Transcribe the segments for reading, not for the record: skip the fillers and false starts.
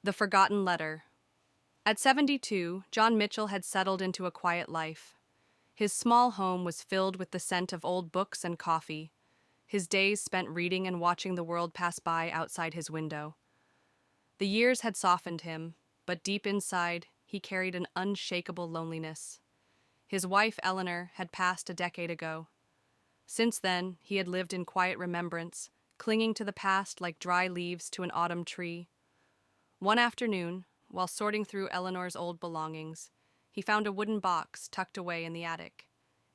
The Forgotten Letter. At 72, John Mitchell had settled into a quiet life. His small home was filled with the scent of old books and coffee, his days spent reading and watching the world pass by outside his window. The years had softened him, but deep inside, he carried an unshakable loneliness. His wife, Eleanor, had passed a decade ago. Since then, he had lived in quiet remembrance, clinging to the past like dry leaves to an autumn tree. One afternoon, while sorting through Eleanor's old belongings, he found a wooden box tucked away in the attic.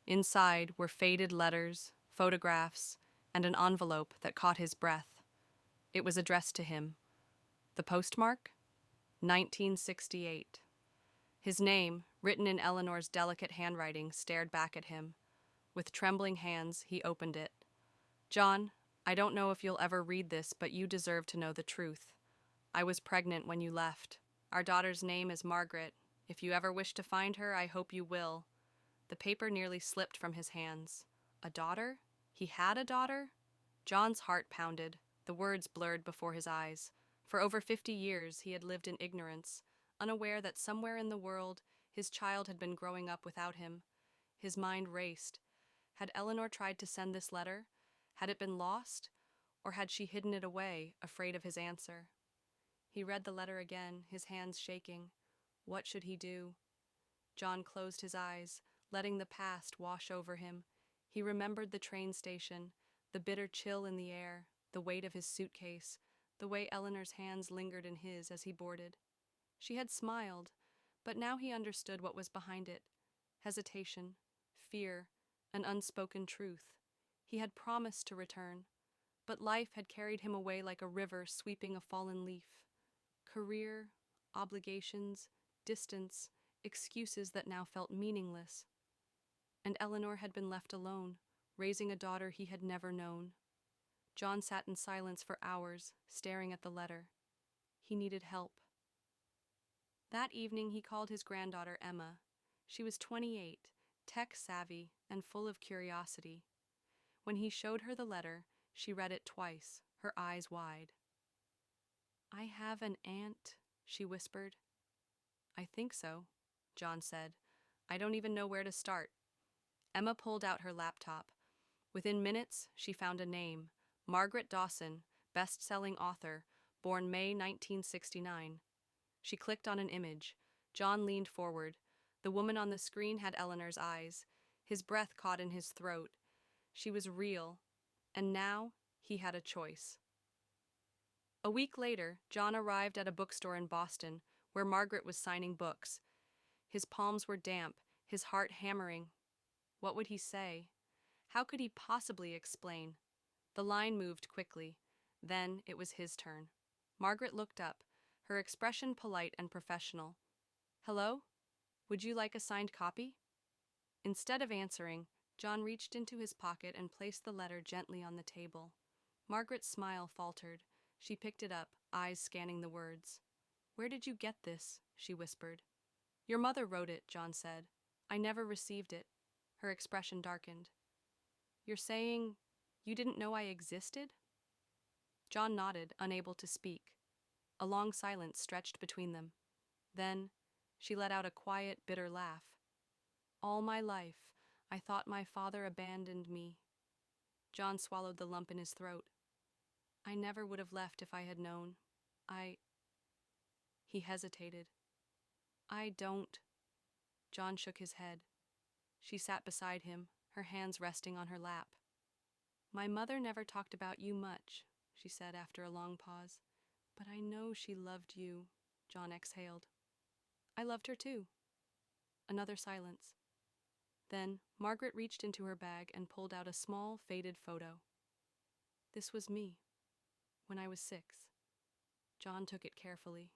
Inside were faded letters, photographs, and an envelope that caught his breath. It was addressed to him. The postmark? 1968. His name, written in Eleanor's delicate handwriting, stared back at him. With trembling hands, he opened it. "John, I don't know if you'll ever read this, but you deserve to know the truth. I was pregnant when you left. Our daughter's name is Margaret. If you ever wish to find her, I hope you will." The paper nearly slipped from his hands. A daughter? He had a daughter? John's heart pounded. The words blurred before his eyes. For over 50 years, he had lived in ignorance, unaware that somewhere in the world, his child had been growing up without him. His mind raced. Had Eleanor tried to send this letter? Had it been lost? Or had she hidden it away, afraid of his answer? He read the letter again, his hands shaking. What should he do? John closed his eyes, letting the past wash over him. He remembered the train station, the bitter chill in the air, the weight of his suitcase, the way Eleanor's hands lingered in his as he boarded. She had smiled, but now he understood what was behind it. Hesitation, fear, an unspoken truth. He had promised to return, but life had carried him away like a river sweeping a fallen leaf. Career, obligations, distance, excuses that now felt meaningless. And Eleanor had been left alone, raising a daughter he had never known. John sat in silence for hours, staring at the letter. He needed help. That evening he called his granddaughter Emma. She was 28, tech-savvy, and full of curiosity. When he showed her the letter, she read it twice, her eyes wide. "I have an aunt," she whispered. "I think so," John said. "I don't even know where to start." Emma pulled out her laptop. Within minutes, she found a name: Margaret Dawson, best-selling author, born May 1969. She clicked on an image. John leaned forward. The woman on the screen had Eleanor's eyes. His breath caught in his throat. She was real, and now he had a choice. A week later, John arrived at a bookstore in Boston, where Margaret was signing books. His palms were damp, his heart hammering. What would he say? How could he possibly explain? The line moved quickly. Then it was his turn. Margaret looked up, her expression polite and professional. "Hello? Would you like a signed copy?" Instead of answering, John reached into his pocket and placed the letter gently on the table. Margaret's smile faltered. She picked it up, eyes scanning the words. "Where did you get this?" she whispered. "Your mother wrote it," John said. "I never received it." Her expression darkened. "You're saying you didn't know I existed?" John nodded, unable to speak. A long silence stretched between them. Then she let out a quiet, bitter laugh. "All my life, I thought my father abandoned me." John swallowed the lump in his throat. "I never would have left if I had known. I—" He hesitated. "I don't—" John shook his head. She sat beside him, her hands resting on her lap. "My mother never talked about you much," she said after a long pause. "But I know she loved you," John exhaled. "I loved her too." Another silence. Then Margaret reached into her bag and pulled out a small, faded photo. "This was me, when I was 6. John took it carefully.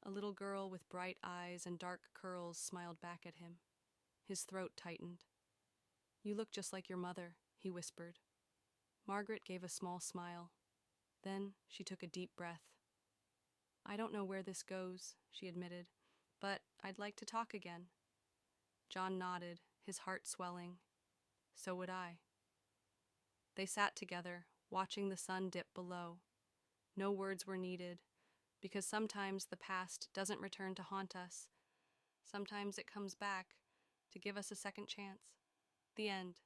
A little girl with bright eyes and dark curls smiled back at him. His throat tightened. "You look just like your mother," he whispered. Margaret gave a small smile. Then she took a deep breath. "I don't know where this goes," she admitted, "but I'd like to talk again." John nodded, his heart swelling. So would I. They sat together, watching the sun dip below. No words were needed. because sometimes the past doesn't return to haunt us. Sometimes it comes back to give us a second chance. The end.